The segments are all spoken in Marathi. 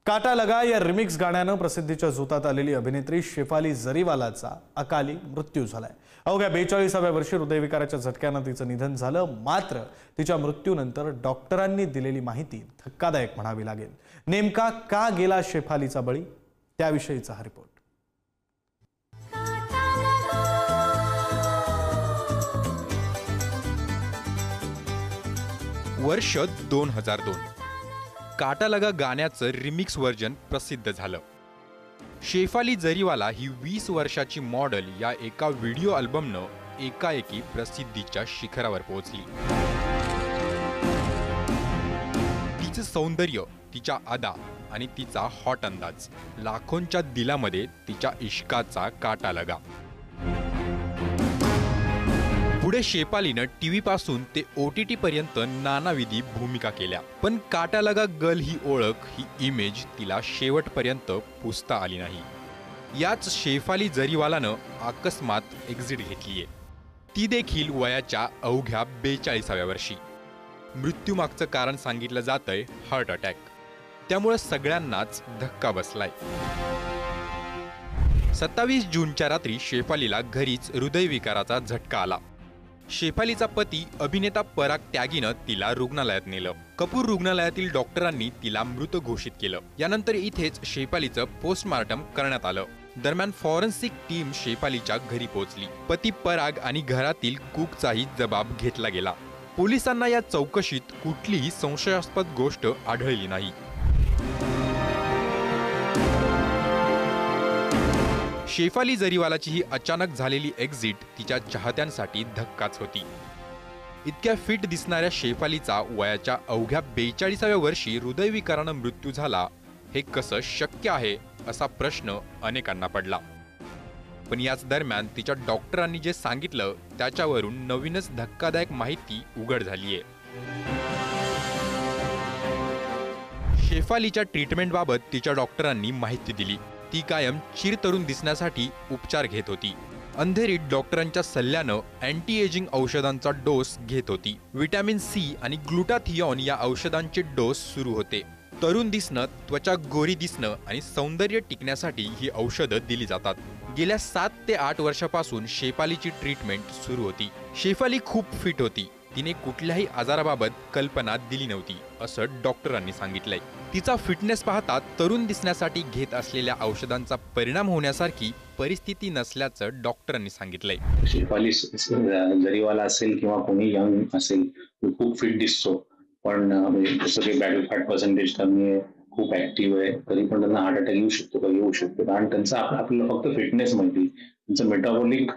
काटा लगा या रिमिक्स गाण्यानं प्रसिद्धीच्या झोतात आलेली अभिनेत्री शेफाली जरीवालाचा अकाली मृत्यू झालाय। अवघ्या 42व्या वर्षी हृदयविकाराच्या झटक्यानं तिचं निधन झालं। मात्र तिच्या मृत्यूनंतर डॉक्टरांनी दिलेली माहिती धक्कादायक म्हणावी लागेल। नेमका का गेला शेफालीचा बळी, त्याविषयीचा हा रिपोर्ट। वर्ष 2002 काटा लगा गाण्याचं रिमिक्स व्हर्जन प्रसिद्ध झालं। शेफाली जरीवाला ही 20 वर्षाची मॉडेल या एका व्हिडिओ अल्बमनं एकाएकी प्रसिद्धीच्या शिखरावर पोहोचली। तिचं सौंदर्य, तिच्या अदा आणि तिचा हॉट अंदाज लाखोंच्या दिलामध्ये तिच्या इश्काचा काटा लगा। पुढे शेफालीनं टीव्ही पासून ते OTT पर्यंत नानाविधी भूमिका केल्या, पण काटा लगा गर्ल ही ओळख, ही इमेज तिला शेवटपर्यंत पुसता आली नाही। याच शेफाली जरीवालानं अकस्मात एक्झिट घेतलीये, ती देखील वयाच्या अवघ्या 42व्या वर्षी। मृत्यूमागचं कारण सांगितलं जातंय हार्ट अटॅक, त्यामुळे सगळ्यांनाच धक्का बसलाय। 27 जूनच्या रात्री शेफालीला घरीच हृदयविकाराचा झटका आला। शेफालीचा पती अभिनेता पराग त्यागीनं तिला रुग्णालयात नेलं। कपूर रुग्णालयातील डॉक्टरांनी तिला मृत घोषित केलं। यानंतर इथेच शेफालीचं पोस्टमार्टम करण्यात आलं। दरम्यान फॉरेन्सिक टीम शेफालीच्या घरी पोहोचली। पती पराग आणि घरातील कुकचाही जबाब घेतला गेला। पोलिसांना या चौकशीत कुठलीही संशयास्पद गोष्ट आढळली नाही। शेफाली जरीवालाची ही अचानक झालेली एक्झिट तिच्या चाहत्यांसाठी धक्काच होती। इतक्या फिट दिसणाऱ्या शेफालीचा वयाच्या अवघ्या 42व्या वर्षी हृदयविकारानं मृत्यू झाला, हे कसं शक्य आहे असा प्रश्न अनेकांना पडला। पण याच दरम्यान तिच्या डॉक्टरांनी जे सांगितलं त्याच्यावरून नवीनच धक्कादायक माहिती उघड झालीये। शेफालीच्या ट्रीटमेंटबाबत तिच्या डॉक्टरांनी माहिती दिली। ती कायम चिरतरुण दिसण्यासाठी उपचार घेत होती। अंधेरीत डॉक्टरांच्या सल्ल्यानं अँटी एजिंग औषधांचा डोस घेत होती। विटॅमिन C आणि ग्लुटाथिऑन या औषधांचे डोस सुरू होते। तरुण दिसणं, त्वचा गोरी दिसणं आणि सौंदर्य टिकण्यासाठी ही औषधं दिली जातात। गेल्या 7 ते 8 वर्षापासून शेफालीची ट्रीटमेंट सुरू होती। शेफाली खूप फिट होती, तिने कुठल्याही आजाराबाबत कल्पना दिली नव्हती असं डॉक्टरांनी सांगितलंय। तिचा फिटनेस पाहता तरुण दिसण्यासाठी घेत असलेल्या औषधांचा परिणाम होण्यासारखी परिस्थिती नसल्याचं डॉक्टरांनी सांगितलंय। शेफाली जरीवाला असेल किंवा कोणी यंग असेल, खूप फिट दिसतो, पण जसं की बॅडी फॅट पर्सेंटेज कमी आहे, खूप ऍक्टिव्ह आहे, तरी पण त्यांना हार्ट अटॅक येऊ शकतो का, येऊ शकतो। कारण त्यांचा आपल्याला फक्त फिटनेस माहिती, त्यांचं मेटाबॉलिक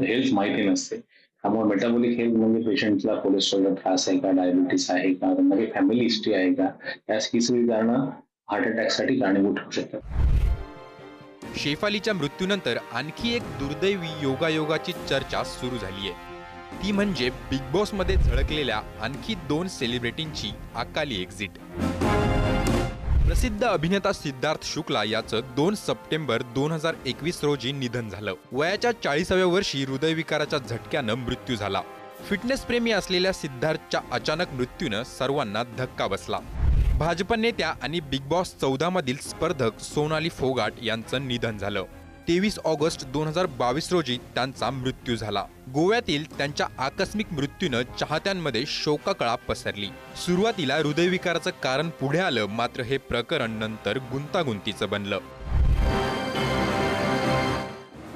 हेल्थ माहिती नसते। त्यामुळे मेटाबॉलिक हेल्थ म्हणजे पेशंटला कोलेस्ट्रॉलचा त्रास आहे का, डायबिटीस आहे का, त्यांना काही फॅमिली हिस्ट्री आहे का, ही सगळी कारणं हार्ट अटॅकसाठी कारणीभूत ठरू शकतात। शेफालीच्या मृत्यूनंतर आणखी एक दुर्दैवी योगायोगाची चर्चा सुरू झालीय। ती म्हणजे बिग बॉस मध्ये झळकलेल्या आणखी 2 सेलिब्रिटींची अकाली एक्झिट। प्रसिद्ध अभिनेता सिद्धार्थ शुक्ला याचं 2 सप्टेंबर 2021 रोजी निधन झालं। वयाच्या 40व्या वर्षी हृदयविकाराच्या झटक्यानं मृत्यू झाला। फिटनेस प्रेमी असलेल्या सिद्धार्थच्या अचानक मृत्यूनं सर्वांना धक्का बसला। भाजप नेत्या आणि बिग बॉस 14 मधील स्पर्धक सोनाली फोगाट यांचं निधन झालं। 23 ऑगस्ट 2022 रोजी त्यांचा मृत्यू झाला। गोव्यातील त्यांच्या आकस्मिक मृत्यूनं चाहत्यांमध्ये शोककळा पसरली। सुरुवातीला हृदयविकाराचं कारण पुढे आलं, मात्र हे प्रकरण नंतर गुंतागुंतीचं बनलं।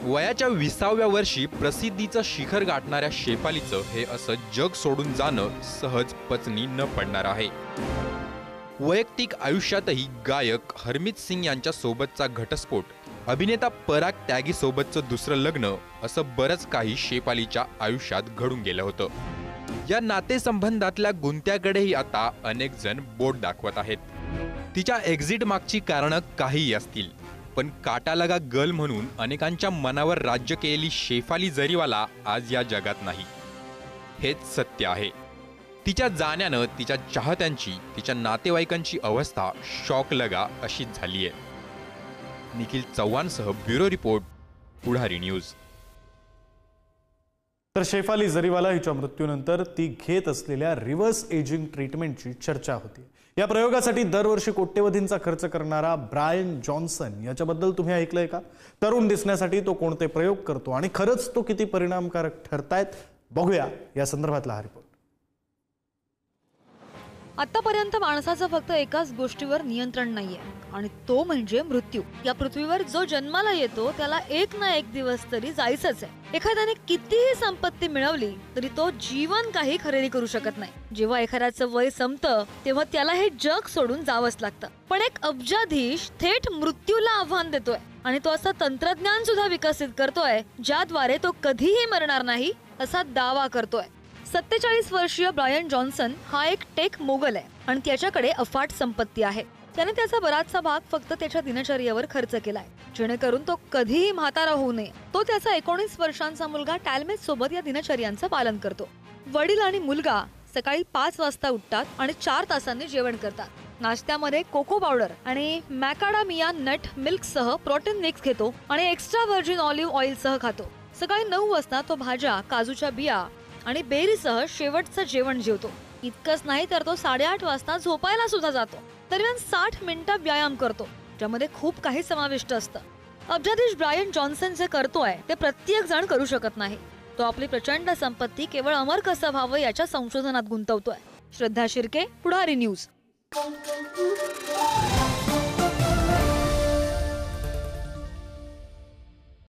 वयाच्या 20व्या वर्षी प्रसिद्धीचं शिखर गाठणाऱ्या शेफालीचं हे असं जग सोडून जाणं सहज पचनी न पडणार आहे। वैयक्तिक आयुष्यातही गायक हरमीत सिंग यांच्या सोबतचा घटस्फोट, अभिनेता पराग त्यागी सोबतचं दुसरं लग्न, असं बरंच काही शेफालीच्या आयुष्यात घडून गेलं होतं। या नातेसंबंधातल्या गुंत्याकडेही आता अनेक जण बोट दाखवत आहेत। तिच्या एक्झिट मागची कारणं काहीही असतील, पण काटा लगा गर्ल म्हणून अनेकांच्या मनावर राज्य केलेली शेफाली जरीवाला आज या जगात नाही, हेच सत्य आहे। तिच्या जाण्यानं तिच्या चाहत्यांची, तिच्या नातेवाईकांची अवस्था शॉक लगा अशीच झालीय। निखिल चव्हाणसह ब्युरो रिपोर्ट, पुढारी न्यूज। तर शेफाली जरीवाला हिच्या मृत्यूनंतर ती घेत असलेल्या रिव्हर्स एजिंग ट्रीटमेंटची चर्चा होती। या प्रयोगासाठी दरवर्षी कोट्यवधींचा खर्च करणारा ब्रायन जॉन्सन याच्याबद्दल तुम्ही ऐकलंय का? तरुण दिसण्यासाठी तो कोणते प्रयोग करतो आणि खरंच तो किती परिणामकारक ठरतायत बघूया या संदर्भातला हा रिपोर्ट। आतापर्यंत माणसाचं फक्त एकाच गोष्टीवर नियंत्रण नाहीये आणि तो म्हणजे मृत्यू। या पृथ्वीवर जो जन्माला येतो त्याला एक ना एक दिवस तरी जायचंच आहे। एखाद्याने कितीही संपत्ती मिळवली तरी तो जीवन काही खरेदी करू शकत नाही। जेव्हा एखाद्याचं वय संपतं तेव्हा त्याला हे जग सोडून जावंच लागतं। पण एक अब्जाधीश थेट मृत्यूला आव्हान देतोय आणि तो असं तंत्रज्ञान सुद्धा विकसित करतोय ज्याद्वारे तो कधीही मरणार नाही असा दावा करतोय। 47 वर्षीय ब्रायन जॉन्सन हा एक टेक मोगल आहे आणि त्याच्याकडे अफाट संपत्ती आहे। त्याने त्याचा बराचसा भाग फक्त त्याच्या दिनचर्येवर खर्च केलाय जेणेकरून तो कधीही म्हातारा होऊ नये। तो त्याचा 19 वर्षांचा मुलगा टॅल्मेस सोबत या दिनचर्यांचं पालन करतो। वडील आणि मुलगा सकाळी 5 वाजता उठतात आणि 4 तासांनी जेवण करतात। नाश्त्यामध्ये कोको पावडर आणि मॅकाडामिया नट मिल्क सह प्रोटीन मिक्स घेतो आणि एक्स्ट्रा व्हर्जिन ऑलिव्ह ऑइल सह खातो। सकाळी 9 वाजता तो भाज्या, काजूच्या बिया आणि बेरीसह शेवटचं जेवण जेवतो। इतकंच नाही तर तो 8:30 वाजता झोपायला सुद्धा जातो। दरम्यान 60 मिनिटं व्यायाम करतो ज्यामध्ये खूप काही समाविष्ट असतं। अब्जाधीश ब्रायन जॉन्सन जे करतोय ते प्रत्येक जण करू शकत नाही। तो आपली प्रचंड संपत्ती केवळ अमर कसं व्हावं याच्या संशोधनात गुंतवतोय। श्रद्धा शिर्के, पुढारी न्यूज।